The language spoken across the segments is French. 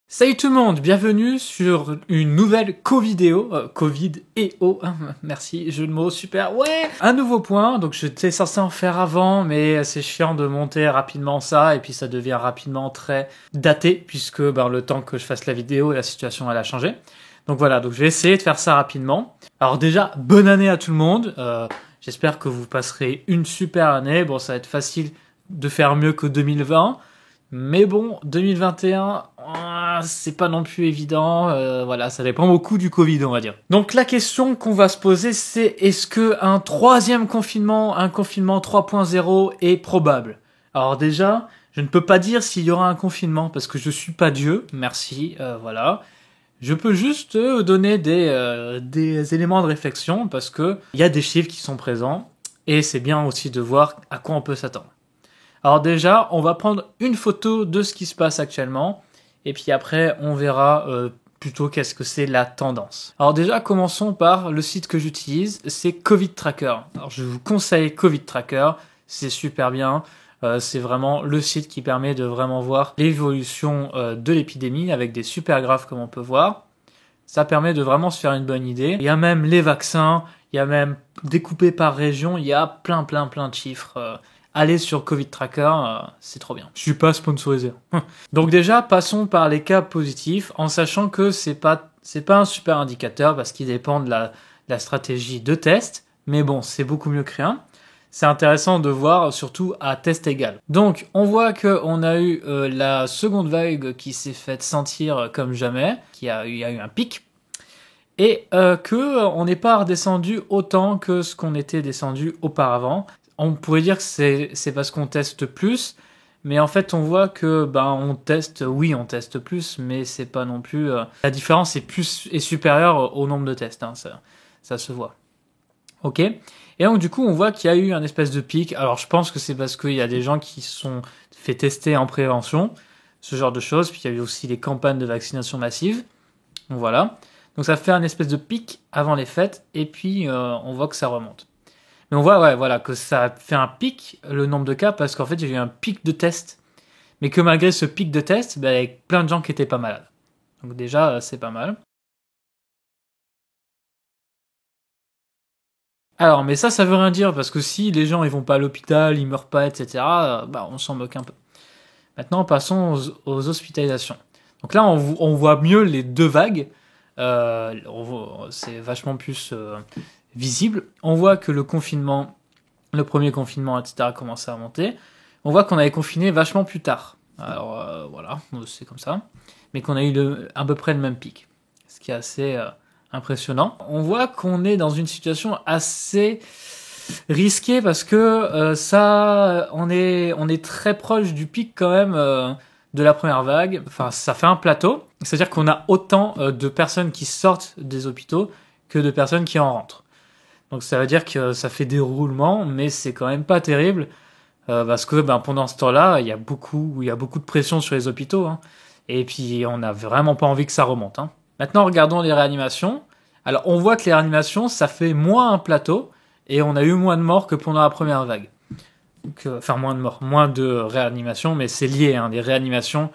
Salut tout le monde, bienvenue sur une nouvelle co-vidéo, Covid-EO, merci, jeu de mots, super, ouais. Un nouveau point, donc j'étais censé en faire avant, mais c'est chiant de monter rapidement ça, et puis ça devient rapidement très daté, puisque le temps que je fasse la vidéo, la situation elle a changé. Donc voilà, donc je vais essayer de faire ça rapidement. Alors déjà, bonne année à tout le monde, j'espère que vous passerez une super année, bon ça va être facile de faire mieux que 2020, mais bon, 2021, c'est pas non plus évident, voilà, ça dépend beaucoup du Covid, on va dire. Donc la question qu'on va se poser, c'est est-ce que un troisième confinement, un confinement 3.0 est probable? Alors déjà, je ne peux pas dire s'il y aura un confinement, parce que je suis pas Dieu, merci, voilà. Je peux juste donner des éléments de réflexion, parce que il y a des chiffres qui sont présents, et c'est bien aussi de voir à quoi on peut s'attendre. Alors déjà, on va prendre une photo de ce qui se passe actuellement, et puis après, on verra plutôt qu'est-ce que c'est la tendance. Alors déjà, commençons par le site que j'utilise, c'est Covid Tracker. Alors je vous conseille Covid Tracker, c'est super bien. C'est vraiment le site qui permet de vraiment voir l'évolution de l'épidémie avec des super graphes comme on peut voir. Ça permet de vraiment se faire une bonne idée. Il y a même les vaccins, il y a même découpé par région, il y a plein de chiffres. Allez sur Covid Tracker, c'est trop bien. Je suis pas sponsorisé. Donc déjà, passons par les cas positifs, en sachant que c'est pas un super indicateur parce qu'il dépend de la stratégie de test, mais bon, c'est beaucoup mieux que rien. C'est intéressant de voir, surtout à test égal. Donc, on voit qu'on a eu la seconde vague qui s'est faite sentir comme jamais, il y a eu un pic, et qu'on n'est pas redescendu autant que ce qu'on était descendu auparavant. On pourrait dire que c'est parce qu'on teste plus, mais en fait on voit que on teste plus, mais c'est pas non plus la différence est supérieure au nombre de tests, hein, ça se voit. Ok. Et donc du coup on voit qu'il y a eu un espèce de pic. Alors je pense que c'est parce qu'il y a des gens qui se sont fait tester en prévention, ce genre de choses. Puis il y a eu aussi les campagnes de vaccination massive. Donc voilà. Donc ça fait un espèce de pic avant les fêtes, et puis on voit que ça remonte. Mais on voit voilà, que ça fait un pic, le nombre de cas, parce qu'en fait, il y a eu un pic de tests. Mais que malgré ce pic de tests, il y a plein de gens qui étaient pas malades. Donc déjà, c'est pas mal. Alors, mais ça veut rien dire, parce que si les gens ils vont pas à l'hôpital, ils meurent pas, etc., on s'en moque un peu. Maintenant, passons aux hospitalisations. Donc là, on voit mieux les deux vagues. C'est vachement plus visible. On voit que le premier confinement, etc., commençait à monter. On voit qu'on avait confiné vachement plus tard. Alors voilà, c'est comme ça. Mais qu'on a eu à peu près le même pic. Ce qui est assez impressionnant. On voit qu'on est dans une situation assez risquée parce que on est très proche du pic quand même de la première vague. Enfin, ça fait un plateau. C'est-à-dire qu'on a autant de personnes qui sortent des hôpitaux que de personnes qui en rentrent. Donc ça veut dire que ça fait des roulements, mais c'est quand même pas terrible parce que pendant ce temps-là, il y a beaucoup de pression sur les hôpitaux, hein, et puis on n'a vraiment pas envie que ça remonte. Hein. Maintenant, regardons les réanimations. Alors on voit que les réanimations, ça fait moins un plateau, et on a eu moins de morts que pendant la première vague. Donc, enfin moins de morts, moins de réanimations, mais c'est lié. Hein, les réanimations,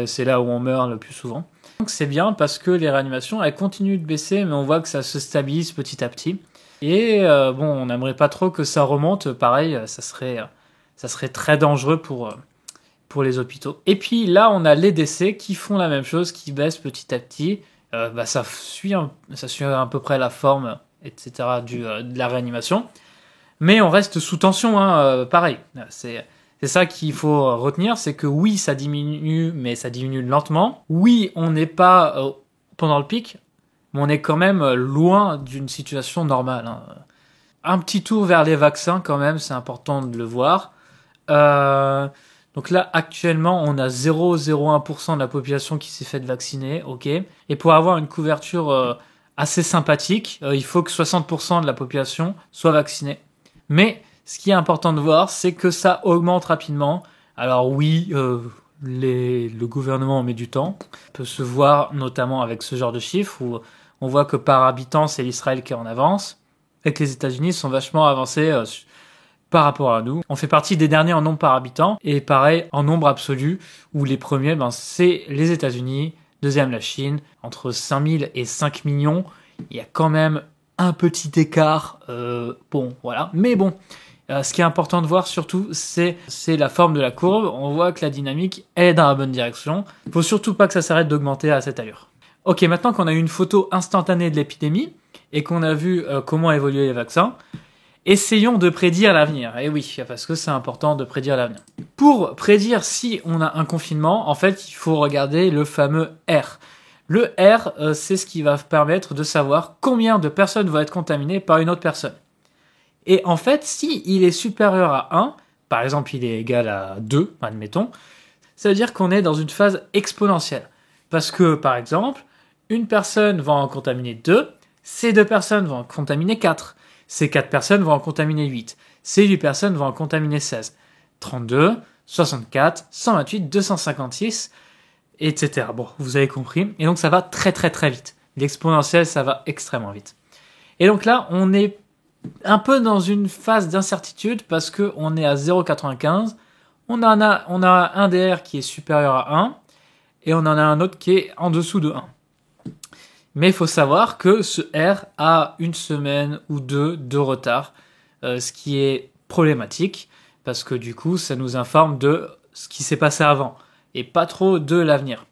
c'est là où on meurt le plus souvent. Donc c'est bien parce que les réanimations, elles continuent de baisser, mais on voit que ça se stabilise petit à petit. Et on n'aimerait pas trop que ça remonte. Pareil, ça serait très dangereux pour les hôpitaux. Et puis là, on a les décès qui font la même chose, qui baissent petit à petit. Ça suit à peu près la forme, etc. de la réanimation. Mais on reste sous tension, hein, pareil. C'est ça qu'il faut retenir, c'est que oui, ça diminue, mais ça diminue lentement. Oui, on n'est pas pendant le pic, mais on est quand même loin d'une situation normale. Hein. Un petit tour vers les vaccins quand même, c'est important de le voir. Donc là, actuellement, on a 0,01% de la population qui s'est faite vacciner, ok. Et pour avoir une couverture assez sympathique, il faut que 60% de la population soit vaccinée. Mais ce qui est important de voir, c'est que ça augmente rapidement. Alors oui, le gouvernement met du temps. On peut se voir notamment avec ce genre de chiffres où on voit que par habitant, c'est l'Israël qui est en avance et que les États-Unis sont vachement avancés par rapport à nous. On fait partie des derniers en nombre par habitant et pareil en nombre absolu où les premiers, c'est les États-Unis, Deuxième, la Chine. Entre 5000 et 5 millions, il y a quand même un petit écart. Bon, voilà. Mais bon, ce qui est important de voir surtout, c'est la forme de la courbe. On voit que la dynamique est dans la bonne direction. Il ne faut surtout pas que ça s'arrête d'augmenter à cette allure. Ok, maintenant qu'on a eu une photo instantanée de l'épidémie et qu'on a vu comment évoluer les vaccins, essayons de prédire l'avenir. Et oui, parce que c'est important de prédire l'avenir. Pour prédire si on a un confinement, en fait, il faut regarder le fameux R. Le R, c'est ce qui va permettre de savoir combien de personnes vont être contaminées par une autre personne. Et en fait, si il est supérieur à 1, par exemple il est égal à 2, admettons, ça veut dire qu'on est dans une phase exponentielle. Parce que, par exemple, une personne va en contaminer 2, ces 2 personnes vont en contaminer 4. Ces 4 personnes vont en contaminer 8. Ces 8 personnes vont en contaminer 16. 32, 64, 128, 256, etc. Bon, vous avez compris. Et donc, ça va très très très vite. L'exponentielle, ça va extrêmement vite. Et donc là, on est un peu dans une phase d'incertitude parce qu'on est à 0,95. On a un DR qui est supérieur à 1 et on en a un autre qui est en dessous de 1. Mais il faut savoir que ce R a une semaine ou deux de retard, ce qui est problématique, parce que du coup, ça nous informe de ce qui s'est passé avant, et pas trop de l'avenir.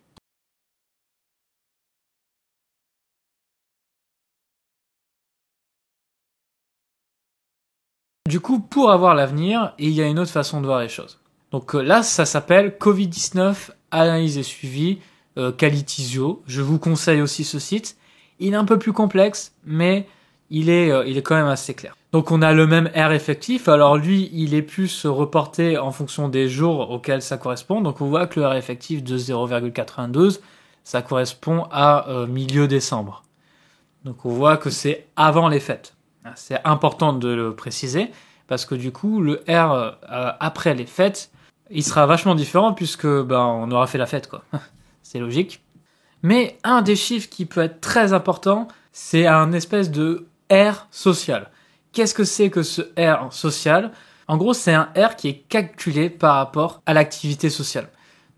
Du coup, pour avoir l'avenir, il y a une autre façon de voir les choses. Donc là, ça s'appelle Covid-19, analyse et suivi, Qualitisio. Je vous conseille aussi ce site. Il est un peu plus complexe, mais il est quand même assez clair. Donc on a le même R effectif. Alors lui, il est plus reporté en fonction des jours auxquels ça correspond. Donc on voit que le R effectif de 0,92, ça correspond à milieu décembre. Donc on voit que c'est avant les fêtes. C'est important de le préciser parce que du coup, le R après les fêtes, il sera vachement différent puisque on aura fait la fête, quoi. C'est logique. Mais un des chiffres qui peut être très important, c'est un espèce de R social. Qu'est-ce que c'est que ce R social ? En gros, c'est un R qui est calculé par rapport à l'activité sociale.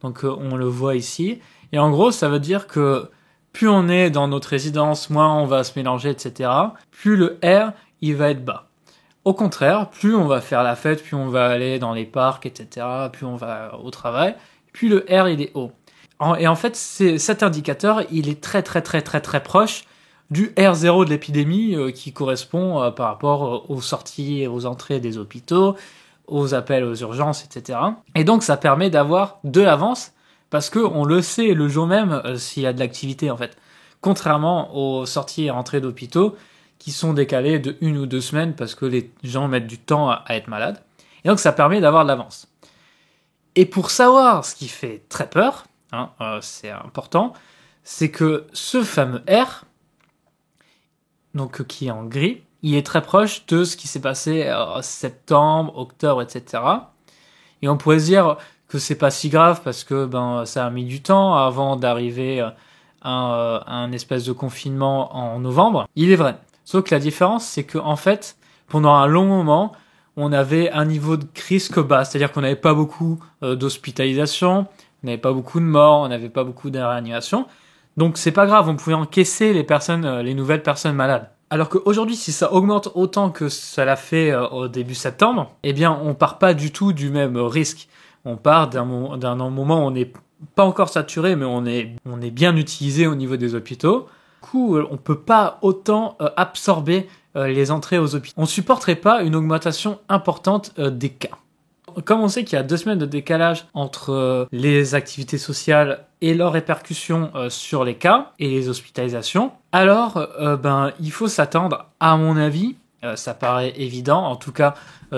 Donc on le voit ici. Et en gros, ça veut dire que plus on est dans notre résidence, moins on va se mélanger, etc. Plus le R, il va être bas. Au contraire, plus on va faire la fête, plus on va aller dans les parcs, etc., plus on va au travail, plus le R, il est haut. Et en fait, cet indicateur, il est très très très très très proche du R0 de l'épidémie qui correspond par rapport aux sorties et aux entrées des hôpitaux, aux appels aux urgences, etc. Et donc, ça permet d'avoir de l'avance parce qu'on le sait le jour même s'il y a de l'activité, en fait. Contrairement aux sorties et entrées d'hôpitaux qui sont décalées de 1 ou 2 semaines parce que les gens mettent du temps à être malades. Et donc, ça permet d'avoir de l'avance. Et pour savoir ce qui fait très peur, c'est important, c'est que ce fameux R, donc qui est en gris, il est très proche de ce qui s'est passé en septembre, octobre, etc. Et on pourrait se dire que c'est pas si grave parce que ça a mis du temps avant d'arriver à un espèce de confinement en novembre. Il est vrai. Sauf que la différence, c'est que en fait, pendant un long moment, on avait un niveau de risque bas, c'est-à-dire qu'on n'avait pas beaucoup d'hospitalisation, on n'avait pas beaucoup de morts, on n'avait pas beaucoup de réanimation. Donc c'est pas grave, on pouvait encaisser les nouvelles personnes malades. Alors qu'aujourd'hui, si ça augmente autant que ça l'a fait au début septembre, eh bien on part pas du tout du même risque. On part d'un moment où on n'est pas encore saturé, mais on est bien utilisé au niveau des hôpitaux. Du coup, on peut pas autant absorber les entrées aux hôpitaux. On supporterait pas une augmentation importante des cas. Comme on sait qu'il y a 2 semaines de décalage entre les activités sociales et leurs répercussions sur les cas et les hospitalisations, alors il faut s'attendre, à mon avis, ça paraît évident, en tout cas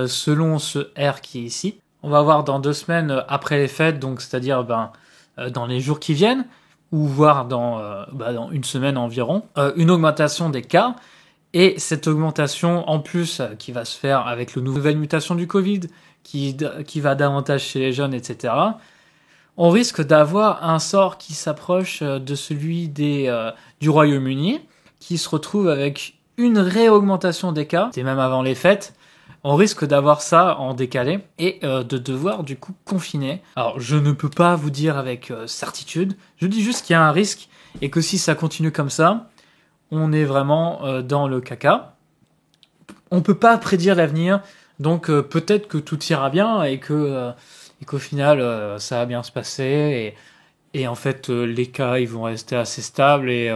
selon ce R qui est ici, on va voir dans 2 semaines après les fêtes, donc c'est-à-dire dans les jours qui viennent, ou voire dans 1 semaine environ, une augmentation des cas. Et cette augmentation, en plus, qui va se faire avec la nouvelle mutation du Covid, qui va davantage chez les jeunes, etc., on risque d'avoir un sort qui s'approche de celui du Royaume-Uni, qui se retrouve avec une réaugmentation des cas, et même avant les fêtes, on risque d'avoir ça en décalé et de devoir du coup confiner. Alors je ne peux pas vous dire avec certitude, je dis juste qu'il y a un risque et que si ça continue comme ça, on est vraiment dans le caca. On peut pas prédire l'avenir, donc peut-être que tout ira bien et qu'au final ça va bien se passer et en fait les cas ils vont rester assez stables et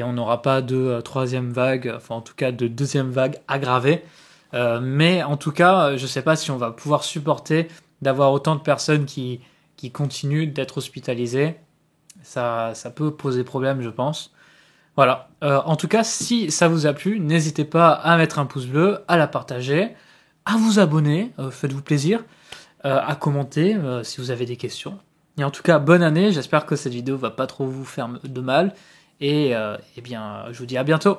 on n'aura pas de troisième vague, enfin en tout cas de deuxième vague aggravée. Mais en tout cas, je sais pas si on va pouvoir supporter d'avoir autant de personnes qui continuent d'être hospitalisées. Ça peut poser problème, je pense. Voilà. En tout cas, si ça vous a plu, n'hésitez pas à mettre un pouce bleu, à la partager, à vous abonner, faites-vous plaisir, à commenter si vous avez des questions. Et en tout cas, bonne année, j'espère que cette vidéo va pas trop vous faire de mal. Et eh bien, je vous dis à bientôt.